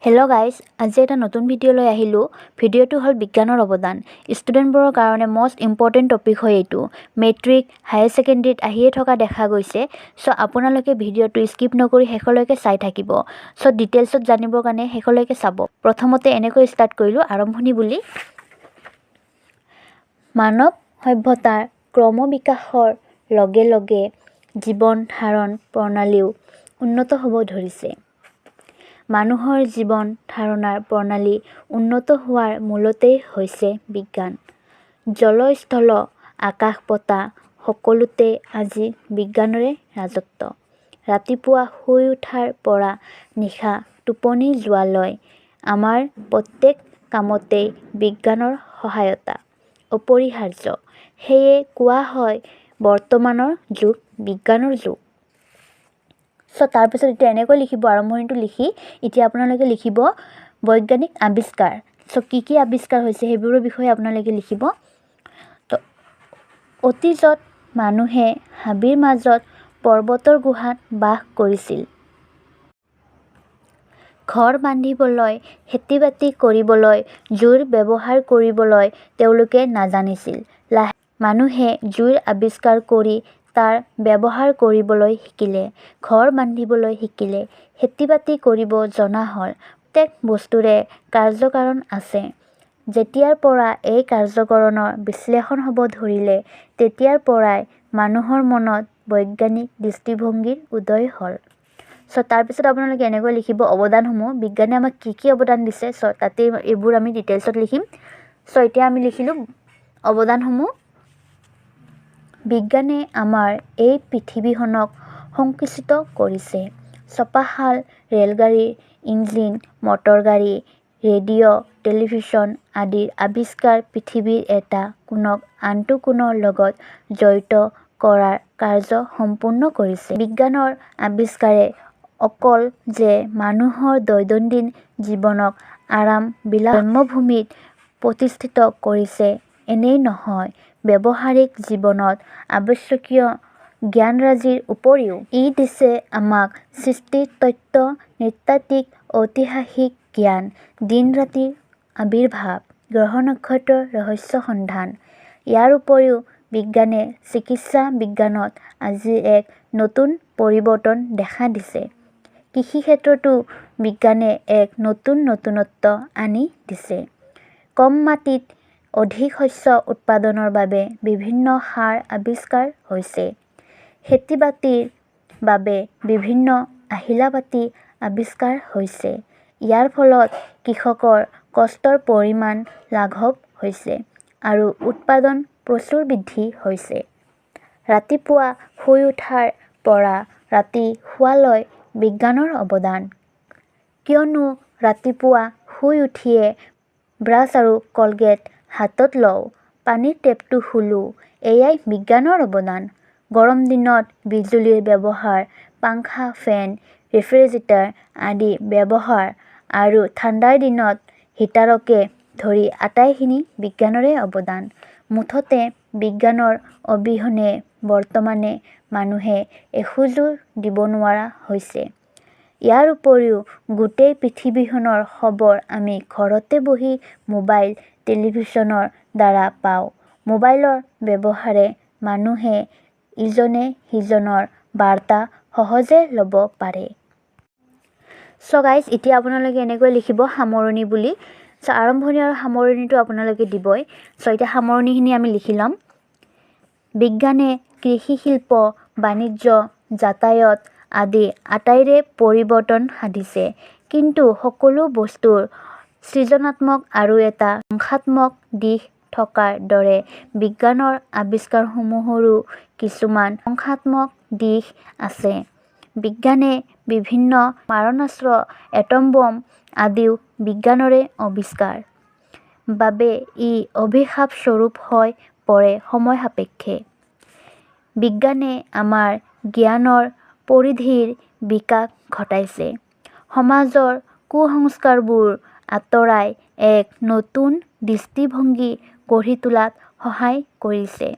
Hello' guys, আজি এটা নতুন ভিডিঅ' লৈ আহিলোঁ। ভিডিঅ'টো হ'ল বিজ্ঞানৰ অৱদান। ষ্টুডেণ্টবোৰৰ কাৰণে মষ্ট ইম্পৰ্টেণ্ট টপিক হয় এইটো। মেট্ৰিক, হায়াৰ ছেকেণ্ডেৰীত আহিয়ে থকা দেখা গৈছে। চ' আপোনালোকে ভিডিঅ'টো স্কিপ নকৰি শেষলৈকে চাই থাকিব। চ' ডিটেইলছত জানিবৰ কাৰণে শেষলৈকে চাব। প্ৰথমতে এনেকৈ ষ্টাৰ্ট কৰিলোঁ আৰম্ভণি বুলি। মানৱ সভ্যতাৰ ক্ৰমবিকাশৰ লগে লগে জীৱন ধাৰণ প্ৰণালীও উন্নত হ'ব ধৰিছে। মানুহৰ জীৱন ধাৰণাৰ প্ৰণালী উন্নত হোৱাৰ মূলতেই হৈছে বিজ্ঞান। জল স্থল আকাশ বতাহ সকলোতে আজি বিজ্ঞানৰে ৰাজত্ব। ৰাতিপুৱা শুই উঠাৰ পৰা নিশা টোপনি যোৱালৈ আমাৰ প্ৰত্যেক কামতেই বিজ্ঞানৰ সহায়তা অপৰিহাৰ্য। সেয়ে কোৱা হয় বৰ্তমানৰ যুগ বিজ্ঞানৰ যুগ। চ' তাৰপিছত এতিয়া এনেকৈ লিখিব, আৰম্ভণিটো লিখি এতিয়া আপোনালোকে লিখিব বৈজ্ঞানিক আৱিষ্কাৰ। চ' কি আৱিষ্কাৰ হৈছে সেইবোৰৰ বিষয়ে আপোনালোকে লিখিব। তো অতীজত মানুহে হাবিৰ মাজত পৰ্বতৰ গুহাত বাস কৰিছিল। ঘৰ বান্ধিবলৈ, খেতি বাতি কৰিবলৈ, জুইৰ ব্যৱহাৰ কৰিবলৈ তেওঁলোকে নাজানিছিল। মানুহে জুইৰ আৱিষ্কাৰ কৰি তাৰ ব্যৱহাৰ কৰিবলৈ শিকিলে, ঘৰ বান্ধিবলৈ শিকিলে, খেতি বাতি কৰিব জনা হ'ল। প্ৰত্যেক বস্তুৰে কাৰ্যকাৰণ আছে। যেতিয়াৰ পৰা এই কাৰ্যকৰণৰ বিশ্লেষণ হ'ব ধৰিলে তেতিয়াৰ পৰাই মানুহৰ মনত বৈজ্ঞানিক দৃষ্টিভংগীৰ উদয় হ'ল। চ' তাৰপিছত আপোনালোকে এনেকৈ লিখিব অৱদানসমূহ, বিজ্ঞানে আমাক কি অৱদান দিছে। চ' তাতে এইবোৰ আমি ডিটেইলছত লিখিম। চ' এতিয়া আমি লিখিলোঁ অৱদানসমূহ। বিজ্ঞানে আমাৰ এই পৃথিৱীখনক সংকুচিত কৰিছে। চপাশাল, ৰেলগাড়ী, ইঞ্জিন, মটৰগাড়ী, ৰেডিঅ', টেলিভিছন আদিৰ আৱিষ্কাৰ পৃথিৱীৰ এটা কোণক আনটো কোণৰ লগত জড়িত কৰাৰ কাৰ্য সম্পূৰ্ণ কৰিছে। বিজ্ঞানৰ আৱিষ্কাৰে অকল যে মানুহৰ দৈনন্দিন জীৱনক আৰাম-বিলাস ভূমিত প্ৰতিষ্ঠিত কৰিছে এনেই নহয়, ব্যৱহাৰিক জীৱনত আৱশ্যকীয় জ্ঞানৰাজিৰ উপৰিও ই দিছে আমাক সৃষ্টি তত্ত্ব, নৃতাত্ত্বিক ঐতিহাসিক জ্ঞান, দিন-ৰাতিৰ আৱিৰ্ভাৱ, গ্ৰহ নক্ষত্ৰৰ ৰহস্য সন্ধান। ইয়াৰ উপৰিও বিজ্ঞানে চিকিৎসা বিজ্ঞানত আজি এক নতুন পৰিৱৰ্তন দেখা দিছে। কৃষি ক্ষেত্ৰতো বিজ্ঞানে এক নতুনত্ব আনি দিছে। কম মাটিত অধিক শস্য উৎপাদনৰ বাবে বিভিন্ন সাৰ আৱিষ্কাৰ হৈছে। খেতি বাতিৰ বাবে বিভিন্ন আহিলা-পাতি আৱিষ্কাৰ হৈছে। ইয়াৰ ফলত কৃষকৰ কষ্টৰ পৰিমাণ লাঘৱ হৈছে আৰু উৎপাদন প্ৰচুৰ বৃদ্ধি হৈছে। ৰাতিপুৱা শুই উঠাৰ পৰা ৰাতি শোৱালৈ বিজ্ঞানৰ অৱদান। কিয়নো ৰাতিপুৱা শুই উঠিয়ে ব্ৰাছ আৰু কলগেট হাতত লওঁ, পানীৰ টেপটো খোলোঁ, এয়াই বিজ্ঞানৰ অৱদান। গৰম দিনত বিজুলীৰ ব্যৱহাৰ, পাংখা, ফেন, ৰেফ্ৰিজাৰেটৰ আদি ব্যৱহাৰ আৰু ঠাণ্ডাৰ দিনত হিটাৰকে ধৰি আটাইখিনি বিজ্ঞানৰে অৱদান। মুঠতে বিজ্ঞানৰ অবিহনে বৰ্তমানে মানুহে এখোজো দিব নোৱাৰা হৈছে। ইয়াৰ উপৰিও গোটেই পৃথিৱীখনৰ খবৰ আমি ঘৰতে বহি মোবাইল, টেলিভিছনৰ দ্বাৰা পাওঁ। মোবাইলৰ ব্যৱহাৰে মানুহে ইজনে সিজনৰ বাৰ্তা সহজে ল'ব পাৰে। চ' গাইজ, এতিয়া আপোনালোকে এনেকৈ লিখিব সামৰণি বুলি। চ' আৰম্ভণি আৰু সামৰণিটো আপোনালোকে দিবই। চ' এতিয়া সামৰণিখিনি আমি লিখি ল'ম। বিজ্ঞানে কৃষি শিল্প, বাণিজ্য, যাতায়ত আদি আটাইৰে পৰিৱৰ্তন সাধিছে। কিন্তু সকলো বস্তুৰ সৃজনাত্মক আৰু এটা ধ্বংসাত্মক দিশ থকাৰ দৰে বিজ্ঞানৰ আৱিষ্কাৰসমূহৰো কিছুমান ধ্বংসাত্মক দিশ আছে। বিজ্ঞানে বিভিন্ন মাৰণাস্ত্ৰ, এটম বম আদিও বিজ্ঞানৰে আৱিষ্কাৰ। বাবে ই অভিশাপ স্বৰূপ হৈ পৰে সময় সাপেক্ষে। বিজ্ঞানে আমাৰ জ্ঞানৰ পৰিধিৰ বিকাশ ঘটাইছে। সমাজৰ কুসংস্কাৰবোৰ আঁতৰাই এক নতুন দৃষ্টিভংগী গঢ়ি তোলাত সহায় কৰিছে।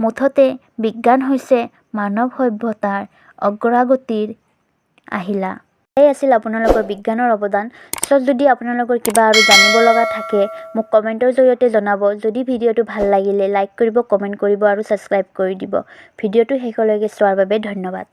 মুঠতে বিজ্ঞান হৈছে মানৱ সভ্যতাৰ অগ্ৰগতিৰ আহিলা। এই আছিল আপোনালোকৰ বিজ্ঞানৰ অৱদান। সো যদি আপোনালোকৰ কিবা আৰু জানিব লগা থাকে মোক কমেণ্টৰ জৰিয়তে জনাব। যদি ভিডিঅ'টো ভাল লাগিলে লাইক কৰিব, কমেণ্ট কৰিব আৰু ছাবস্ক্ৰাইব কৰি দিব। ভিডিঅ'টো শেষলৈকে চোৱাৰ বাবে ধন্যবাদ।